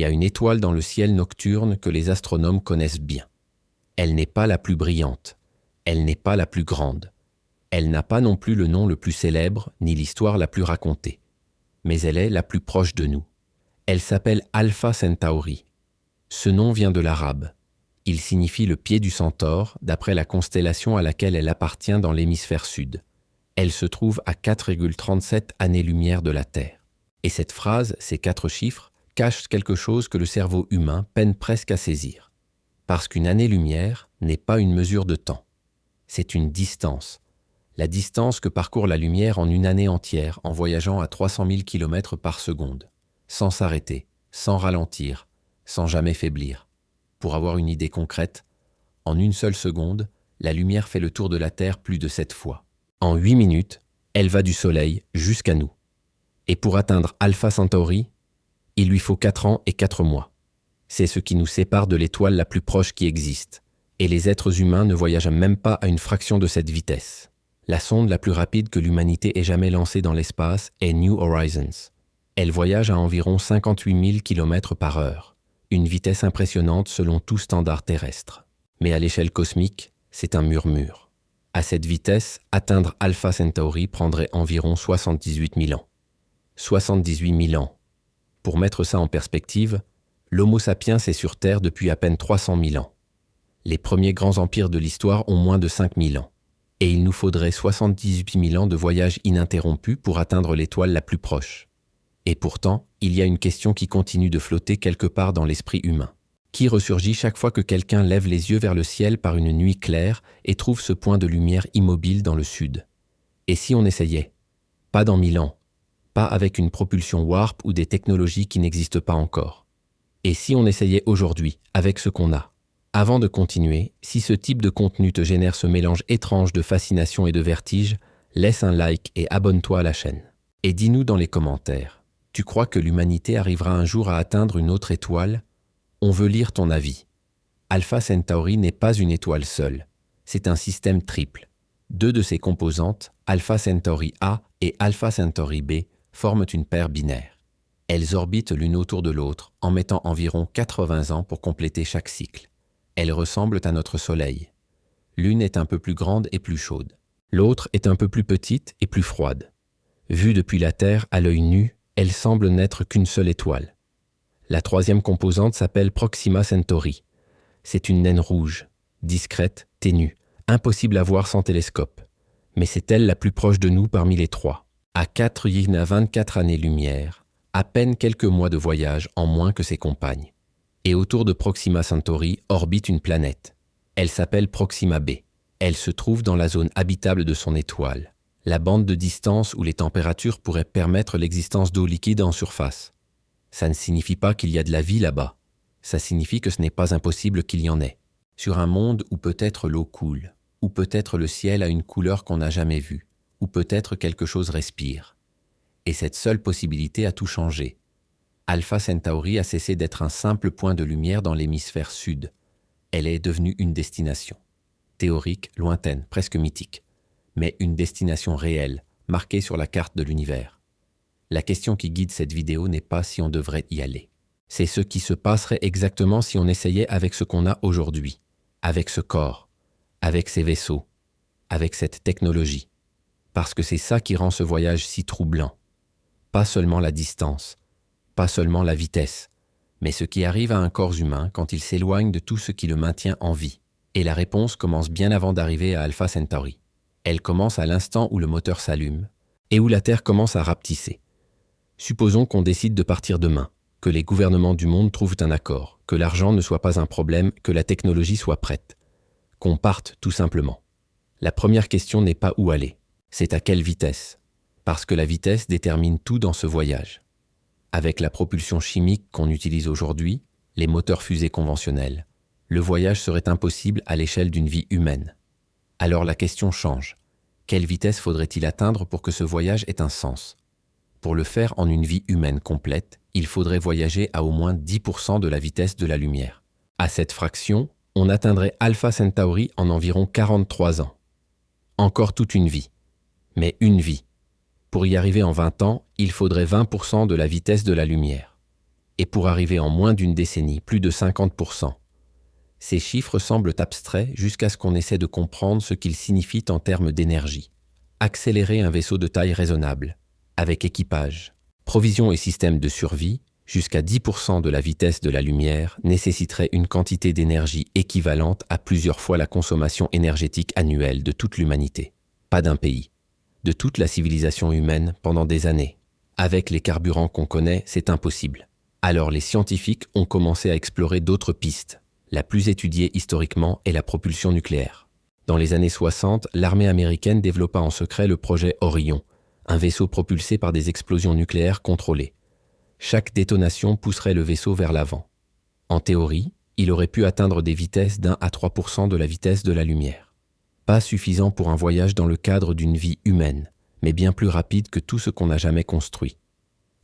y a une étoile dans le ciel nocturne que les astronomes connaissent bien. Elle n'est pas la plus brillante, elle n'est pas la plus grande, elle n'a pas non plus le nom le plus célèbre ni l'histoire la plus racontée, mais elle est la plus proche de nous. Elle s'appelle Alpha Centauri. Ce nom vient de l'arabe. Il signifie le pied du centaure, d'après la constellation à laquelle elle appartient dans l'hémisphère sud. Elle se trouve à 4,37 années-lumière de la Terre. Et cette phrase, ces 4 chiffres, cachent quelque chose que le cerveau humain peine presque à saisir. Parce qu'une année-lumière n'est pas une mesure de temps. C'est une distance. La distance que parcourt la lumière en une année entière en voyageant à 300 000 km par seconde, sans s'arrêter, sans ralentir, sans jamais faiblir. Pour avoir une idée concrète, en une seule seconde, la lumière fait le tour de la Terre plus de 7 fois. En 8 minutes, elle va du Soleil jusqu'à nous. Et pour atteindre Alpha Centauri, il lui faut 4 ans et 4 mois. C'est ce qui nous sépare de l'étoile la plus proche qui existe. Et les êtres humains ne voyagent même pas à une fraction de cette vitesse. La sonde la plus rapide que l'humanité ait jamais lancée dans l'espace est New Horizons. Elle voyage à environ 58 000 km par heure, une vitesse impressionnante selon tout standard terrestre. Mais à l'échelle cosmique, c'est un murmure. À cette vitesse, atteindre Alpha Centauri prendrait environ 78 000 ans. 78 000 ans. Pour mettre ça en perspective, l'Homo sapiens est sur Terre depuis à peine 300 000 ans. Les premiers grands empires de l'histoire ont moins de 5 000 ans. Et il nous faudrait 78 000 ans de voyage ininterrompu pour atteindre l'étoile la plus proche. Et pourtant, il y a une question qui continue de flotter quelque part dans l'esprit humain, qui ressurgit chaque fois que quelqu'un lève les yeux vers le ciel par une nuit claire et trouve ce point de lumière immobile dans le sud. Et si on essayait? Pas dans 1000 ans, pas avec une propulsion warp ou des technologies qui n'existent pas encore. Et si on essayait aujourd'hui, avec ce qu'on a? Avant de continuer, si ce type de contenu te génère ce mélange étrange de fascination et de vertige, laisse un like et abonne-toi à la chaîne. Et dis-nous dans les commentaires, tu crois que l'humanité arrivera un jour à atteindre une autre étoile? On veut lire ton avis. Alpha Centauri n'est pas une étoile seule, c'est un système triple. 2 de ses composantes, Alpha Centauri A et Alpha Centauri B, forment une paire binaire. Elles orbitent l'une autour de l'autre en mettant environ 80 ans pour compléter chaque cycle. Elles ressemblent à notre Soleil. L'une est un peu plus grande et plus chaude. L'autre est un peu plus petite et plus froide. Vue depuis la Terre à l'œil nu, elle semble n'être qu'une seule étoile. La 3e composante s'appelle Proxima Centauri. C'est une naine rouge, discrète, ténue, impossible à voir sans télescope. Mais c'est elle la plus proche de nous parmi les 3. À 4,24 années-lumière, à peine quelques mois de voyage en moins que ses compagnes. Et autour de Proxima Centauri orbite une planète. Elle s'appelle Proxima b. Elle se trouve dans la zone habitable de son étoile, la bande de distance où les températures pourraient permettre l'existence d'eau liquide en surface. Ça ne signifie pas qu'il y a de la vie là-bas. Ça signifie que ce n'est pas impossible qu'il y en ait. Sur un monde où peut-être l'eau coule, où peut-être le ciel a une couleur qu'on n'a jamais vue, où peut-être quelque chose respire. Et cette seule possibilité a tout changé. Alpha Centauri a cessé d'être un simple point de lumière dans l'hémisphère sud. Elle est devenue une destination. Théorique, lointaine, presque mythique. Mais une destination réelle, marquée sur la carte de l'univers. La question qui guide cette vidéo n'est pas si on devrait y aller. C'est ce qui se passerait exactement si on essayait avec ce qu'on a aujourd'hui, avec ce corps, avec ces vaisseaux, avec cette technologie. Parce que c'est ça qui rend ce voyage si troublant. Pas seulement la distance, pas seulement la vitesse, mais ce qui arrive à un corps humain quand il s'éloigne de tout ce qui le maintient en vie. Et la réponse commence bien avant d'arriver à Alpha Centauri. Elle commence à l'instant où le moteur s'allume et où la Terre commence à rapetisser. Supposons qu'on décide de partir demain, que les gouvernements du monde trouvent un accord, que l'argent ne soit pas un problème, que la technologie soit prête. Qu'on parte tout simplement. La première question n'est pas où aller, c'est à quelle vitesse. Parce que la vitesse détermine tout dans ce voyage. Avec la propulsion chimique qu'on utilise aujourd'hui, les moteurs fusées conventionnels, le voyage serait impossible à l'échelle d'une vie humaine. Alors la question change. Quelle vitesse faudrait-il atteindre pour que ce voyage ait un sens? Pour le faire en une vie humaine complète, il faudrait voyager à au moins 10% de la vitesse de la lumière. À cette fraction, on atteindrait Alpha Centauri en environ 43 ans. Encore toute une vie. Mais une vie. Pour y arriver en 20 ans, il faudrait 20% de la vitesse de la lumière. et pour arriver en moins d'une décennie, plus de 50%. Ces chiffres semblent abstraits jusqu'à ce qu'on essaie de comprendre ce qu'ils signifient en termes d'énergie. Accélérer un vaisseau de taille raisonnable, avec équipage, provisions et système de survie, jusqu'à 10% de la vitesse de la lumière nécessiterait une quantité d'énergie équivalente à plusieurs fois la consommation énergétique annuelle de toute l'humanité. Pas d'un pays, de toute la civilisation humaine pendant des années. Avec les carburants qu'on connaît, c'est impossible. Alors les scientifiques ont commencé à explorer d'autres pistes. La plus étudiée historiquement est la propulsion nucléaire. Dans les années 60, l'armée américaine développa en secret le projet Orion, un vaisseau propulsé par des explosions nucléaires contrôlées. Chaque détonation pousserait le vaisseau vers l'avant. En théorie, il aurait pu atteindre des vitesses d'1 à 3% de la vitesse de la lumière. Pas suffisant pour un voyage dans le cadre d'une vie humaine, mais bien plus rapide que tout ce qu'on n'a jamais construit.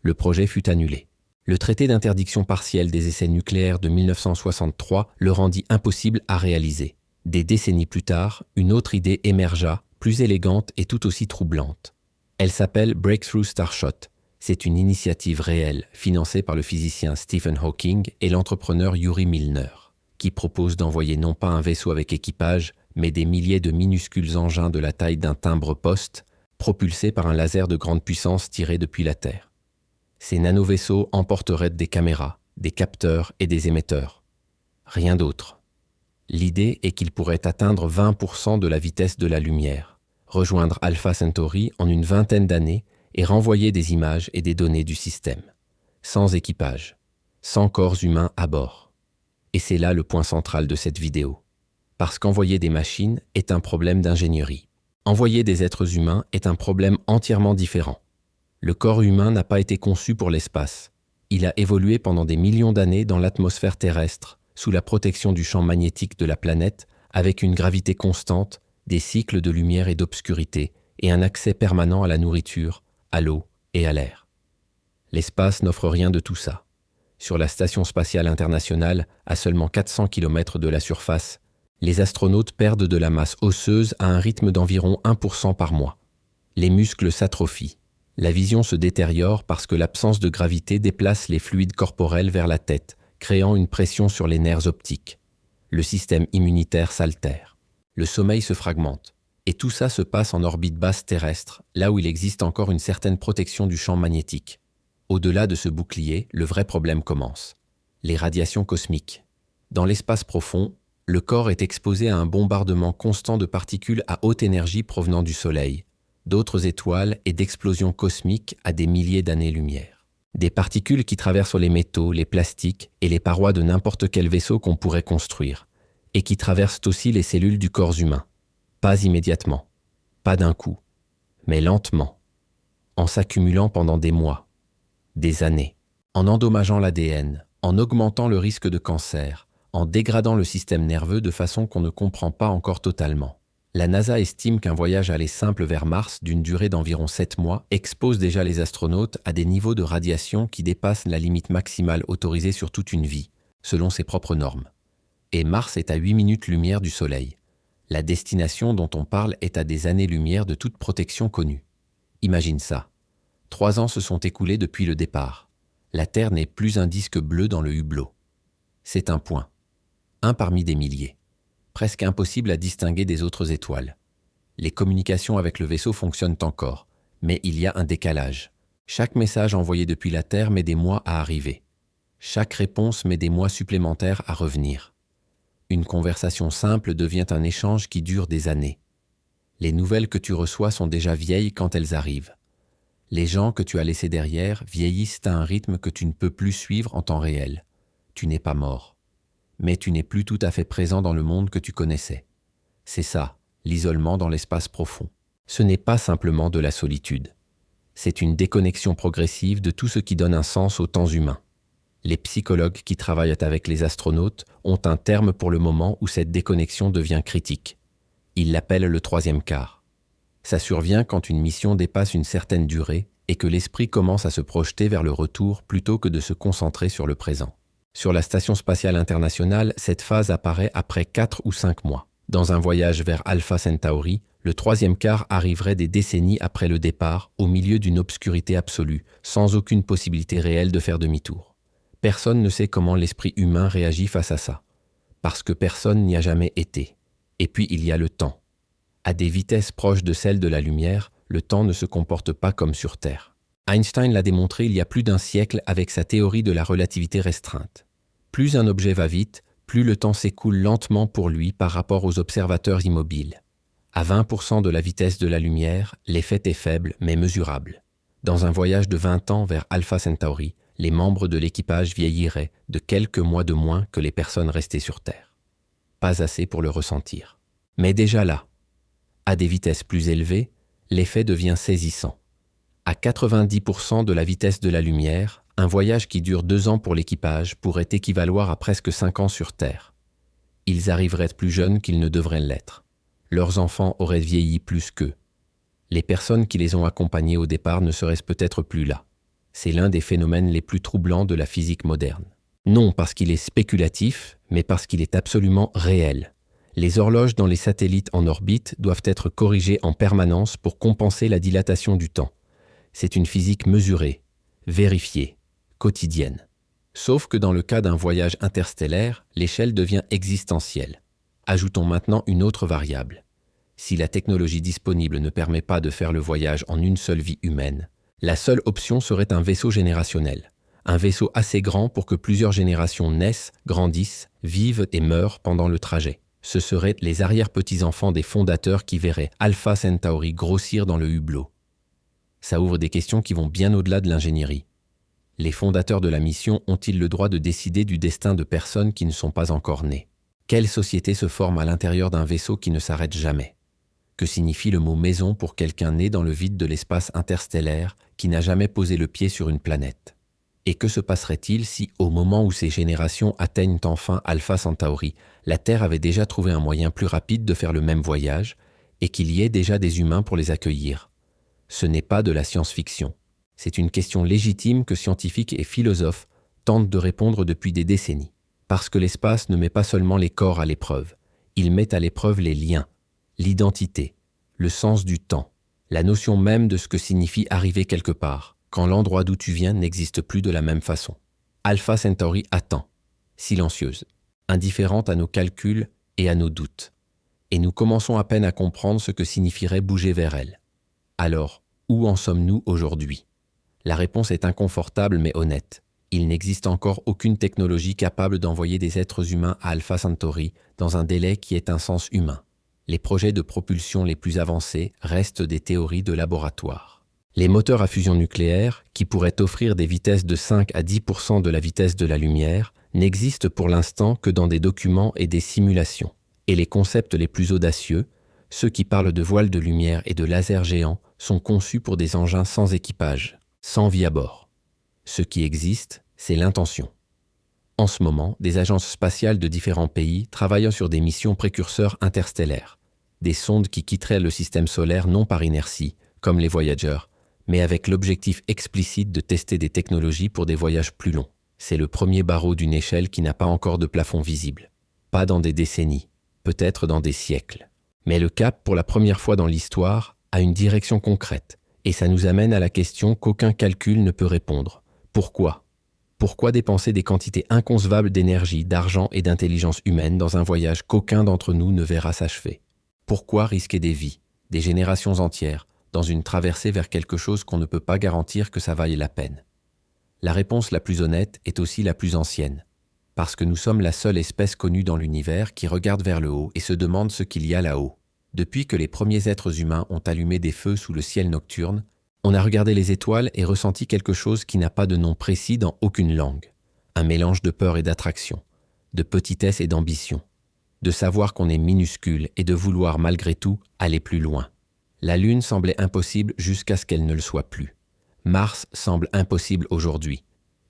Le projet fut annulé. Le traité d'interdiction partielle des essais nucléaires de 1963 le rendit impossible à réaliser. Des décennies plus tard, une autre idée émergea, plus élégante et tout aussi troublante. Elle s'appelle Breakthrough Starshot. C'est une initiative réelle, financée par le physicien Stephen Hawking et l'entrepreneur Yuri Milner, qui propose d'envoyer non pas un vaisseau avec équipage, mais des milliers de minuscules engins de la taille d'un timbre-poste, propulsés par un laser de grande puissance tiré depuis la Terre. Ces nanovaisseaux emporteraient des caméras, des capteurs et des émetteurs. Rien d'autre. L'idée est qu'ils pourraient atteindre 20% de la vitesse de la lumière, rejoindre Alpha Centauri en une vingtaine d'années et renvoyer des images et des données du système, sans équipage, sans corps humains à bord. Et c'est là le point central de cette vidéo. Parce qu'envoyer des machines est un problème d'ingénierie. Envoyer des êtres humains est un problème entièrement différent. Le corps humain n'a pas été conçu pour l'espace. Il a évolué pendant des millions d'années dans l'atmosphère terrestre, sous la protection du champ magnétique de la planète, avec une gravité constante, des cycles de lumière et d'obscurité, et un accès permanent à la nourriture, à l'eau et à l'air. L'espace n'offre rien de tout ça. Sur la Station spatiale internationale, à seulement 400 km de la surface, les astronautes perdent de la masse osseuse à un rythme d'environ 1% par mois. Les muscles s'atrophient. La vision se détériore parce que l'absence de gravité déplace les fluides corporels vers la tête, créant une pression sur les nerfs optiques. Le système immunitaire s'altère. Le sommeil se fragmente. Et tout ça se passe en orbite basse terrestre, là où il existe encore une certaine protection du champ magnétique. Au-delà de ce bouclier, le vrai problème commence. Les radiations cosmiques. Dans l'espace profond, le corps est exposé à un bombardement constant de particules à haute énergie provenant du Soleil, d'autres étoiles et d'explosions cosmiques à des milliers d'années-lumière. Des particules qui traversent les métaux, les plastiques et les parois de n'importe quel vaisseau qu'on pourrait construire, et qui traversent aussi les cellules du corps humain. Pas immédiatement, pas d'un coup, mais lentement, en s'accumulant pendant des mois, des années, en endommageant l'ADN, en augmentant le risque de cancer, en dégradant le système nerveux de façon qu'on ne comprend pas encore totalement. La NASA estime qu'un voyage aller simple vers Mars d'une durée d'environ 7 mois expose déjà les astronautes à des niveaux de radiation qui dépassent la limite maximale autorisée sur toute une vie, selon ses propres normes. Et Mars est à 8 minutes-lumière du Soleil. La destination dont on parle est à des années-lumière de toute protection connue. Imagine ça. 3 ans se sont écoulés depuis le départ. La Terre n'est plus un disque bleu dans le hublot. C'est un point. Un parmi des milliers. Presque impossible à distinguer des autres étoiles. Les communications avec le vaisseau fonctionnent encore, mais il y a un décalage. Chaque message envoyé depuis la Terre met des mois à arriver. Chaque réponse met des mois supplémentaires à revenir. Une conversation simple devient un échange qui dure des années. Les nouvelles que tu reçois sont déjà vieilles quand elles arrivent. Les gens que tu as laissés derrière vieillissent à un rythme que tu ne peux plus suivre en temps réel. Tu n'es pas mort. Mais tu n'es plus tout à fait présent dans le monde que tu connaissais. C'est ça, l'isolement dans l'espace profond. Ce n'est pas simplement de la solitude. C'est une déconnexion progressive de tout ce qui donne un sens aux temps humains. Les psychologues qui travaillent avec les astronautes ont un terme pour le moment où cette déconnexion devient critique. Ils l'appellent le 3e quart. Ça survient quand une mission dépasse une certaine durée et que l'esprit commence à se projeter vers le retour plutôt que de se concentrer sur le présent. Sur la Station spatiale internationale, cette phase apparaît après 4 ou 5 mois. Dans un voyage vers Alpha Centauri, le 3e quart arriverait des décennies après le départ, au milieu d'une obscurité absolue, sans aucune possibilité réelle de faire demi-tour. Personne ne sait comment l'esprit humain réagit face à ça, parce que personne n'y a jamais été. Et puis il y a le temps. À des vitesses proches de celles de la lumière, le temps ne se comporte pas comme sur Terre. Einstein l'a démontré il y a plus d'un siècle avec sa théorie de la relativité restreinte. Plus un objet va vite, plus le temps s'écoule lentement pour lui par rapport aux observateurs immobiles. À 20% de la vitesse de la lumière, l'effet est faible mais mesurable. Dans un voyage de 20 ans vers Alpha Centauri, les membres de l'équipage vieilliraient de quelques mois de moins que les personnes restées sur Terre. Pas assez pour le ressentir. Mais déjà là, à des vitesses plus élevées, l'effet devient saisissant. À 90% de la vitesse de la lumière, un voyage qui dure 2 ans pour l'équipage pourrait équivaloir à presque 5 ans sur Terre. Ils arriveraient plus jeunes qu'ils ne devraient l'être. Leurs enfants auraient vieilli plus qu'eux. Les personnes qui les ont accompagnés au départ ne seraient peut-être plus là. C'est l'un des phénomènes les plus troublants de la physique moderne. Non parce qu'il est spéculatif, mais parce qu'il est absolument réel. Les horloges dans les satellites en orbite doivent être corrigées en permanence pour compenser la dilatation du temps. C'est une physique mesurée, vérifiée, quotidienne. Sauf que dans le cas d'un voyage interstellaire, l'échelle devient existentielle. Ajoutons maintenant une autre variable. Si la technologie disponible ne permet pas de faire le voyage en une seule vie humaine, la seule option serait un vaisseau générationnel. Un vaisseau assez grand pour que plusieurs générations naissent, grandissent, vivent et meurent pendant le trajet. Ce seraient les arrière-petits-enfants des fondateurs qui verraient Alpha Centauri grossir dans le hublot. Ça ouvre des questions qui vont bien au-delà de l'ingénierie. Les fondateurs de la mission ont-ils le droit de décider du destin de personnes qui ne sont pas encore nées? Quelle société se forme à l'intérieur d'un vaisseau qui ne s'arrête jamais? Que signifie le mot maison pour quelqu'un né dans le vide de l'espace interstellaire qui n'a jamais posé le pied sur une planète? Et que se passerait-il si, au moment où ces générations atteignent enfin Alpha Centauri, la Terre avait déjà trouvé un moyen plus rapide de faire le même voyage et qu'il y ait déjà des humains pour les accueillir? Ce n'est pas de la science-fiction. C'est une question légitime que scientifiques et philosophes tentent de répondre depuis des décennies. Parce que l'espace ne met pas seulement les corps à l'épreuve, il met à l'épreuve les liens, l'identité, le sens du temps, la notion même de ce que signifie arriver quelque part, quand l'endroit d'où tu viens n'existe plus de la même façon. Alpha Centauri attend, silencieuse, indifférente à nos calculs et à nos doutes. Et nous commençons à peine à comprendre ce que signifierait bouger vers elle. Alors, où en sommes-nous aujourd'hui? La réponse est inconfortable mais honnête. Il n'existe encore aucune technologie capable d'envoyer des êtres humains à Alpha Centauri dans un délai qui ait un sens humain. Les projets de propulsion les plus avancés restent des théories de laboratoire. Les moteurs à fusion nucléaire, qui pourraient offrir des vitesses de 5 à 10% de la vitesse de la lumière, n'existent pour l'instant que dans des documents et des simulations. Et les concepts les plus audacieux, ceux qui parlent de voiles de lumière et de lasers géants, sont conçus pour des engins sans équipage, sans vie à bord. Ce qui existe, c'est l'intention. En ce moment, des agences spatiales de différents pays travaillent sur des missions précurseurs interstellaires, des sondes qui quitteraient le système solaire non par inertie, comme les Voyager, mais avec l'objectif explicite de tester des technologies pour des voyages plus longs. C'est le premier barreau d'une échelle qui n'a pas encore de plafond visible. Pas dans des décennies, peut-être dans des siècles. Mais le cap, pour la première fois dans l'histoire, a une direction concrète, et ça nous amène à la question qu'aucun calcul ne peut répondre. Pourquoi? Pourquoi dépenser des quantités inconcevables d'énergie, d'argent et d'intelligence humaine dans un voyage qu'aucun d'entre nous ne verra s'achever? Pourquoi risquer des vies, des générations entières, dans une traversée vers quelque chose qu'on ne peut pas garantir que ça vaille la peine? La réponse la plus honnête est aussi la plus ancienne, parce que nous sommes la seule espèce connue dans l'univers qui regarde vers le haut et se demande ce qu'il y a là-haut. Depuis que les premiers êtres humains ont allumé des feux sous le ciel nocturne, on a regardé les étoiles et ressenti quelque chose qui n'a pas de nom précis dans aucune langue. Un mélange de peur et d'attraction, de petitesse et d'ambition, de savoir qu'on est minuscule et de vouloir malgré tout aller plus loin. La Lune semblait impossible jusqu'à ce qu'elle ne le soit plus. Mars semble impossible aujourd'hui,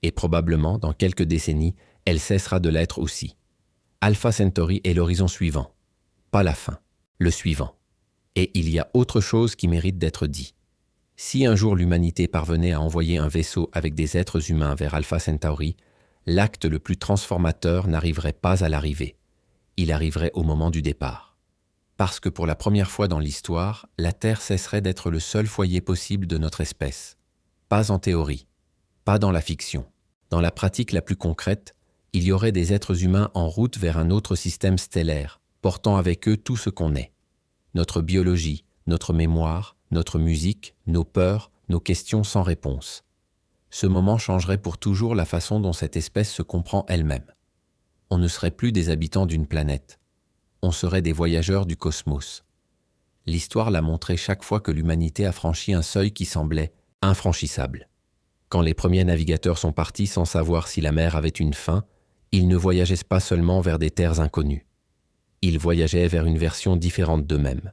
et probablement dans quelques décennies, elle cessera de l'être aussi. Alpha Centauri est l'horizon suivant, pas la fin, le suivant. Et il y a autre chose qui mérite d'être dit. Si un jour l'humanité parvenait à envoyer un vaisseau avec des êtres humains vers Alpha Centauri, l'acte le plus transformateur n'arriverait pas à l'arrivée. Il arriverait au moment du départ. Parce que pour la première fois dans l'histoire, la Terre cesserait d'être le seul foyer possible de notre espèce. Pas en théorie, pas dans la fiction. Dans la pratique la plus concrète, il y aurait des êtres humains en route vers un autre système stellaire, portant avec eux tout ce qu'on est. Notre biologie, notre mémoire, notre musique, nos peurs, nos questions sans réponse. Ce moment changerait pour toujours la façon dont cette espèce se comprend elle-même. On ne serait plus des habitants d'une planète. On serait des voyageurs du cosmos. L'histoire l'a montré chaque fois que l'humanité a franchi un seuil qui semblait infranchissable. Quand les premiers navigateurs sont partis sans savoir si la mer avait une fin, ils ne voyageaient pas seulement vers des terres inconnues. Ils voyageaient vers une version différente d'eux-mêmes,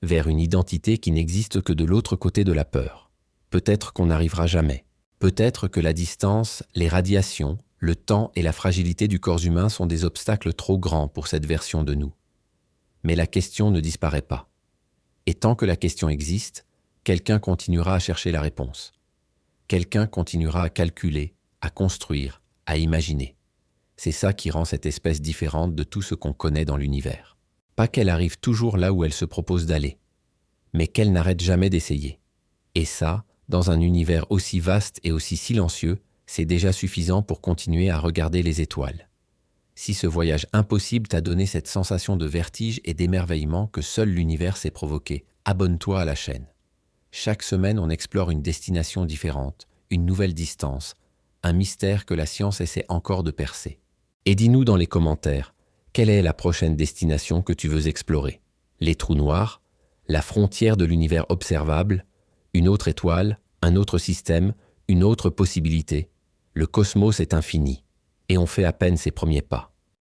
vers une identité qui n'existe que de l'autre côté de la peur. Peut-être qu'on n'arrivera jamais. Peut-être que la distance, les radiations, le temps et la fragilité du corps humain sont des obstacles trop grands pour cette version de nous. Mais la question ne disparaît pas. Et tant que la question existe, quelqu'un continuera à chercher la réponse. Quelqu'un continuera à calculer, à construire, à imaginer. C'est ça qui rend cette espèce différente de tout ce qu'on connaît dans l'univers. Pas qu'elle arrive toujours là où elle se propose d'aller, mais qu'elle n'arrête jamais d'essayer. Et ça, dans un univers aussi vaste et aussi silencieux, c'est déjà suffisant pour continuer à regarder les étoiles. Si ce voyage impossible t'a donné cette sensation de vertige et d'émerveillement que seul l'univers sait provoquer, abonne-toi à la chaîne. Chaque semaine, on explore une destination différente, une nouvelle distance, un mystère que la science essaie encore de percer. Et dis-nous dans les commentaires, quelle est la prochaine destination que tu veux explorer? Les trous noirs? La frontière de l'univers observable? Une autre étoile? Un autre système? Une autre possibilité? Le cosmos est infini, et on fait à peine ses premiers pas.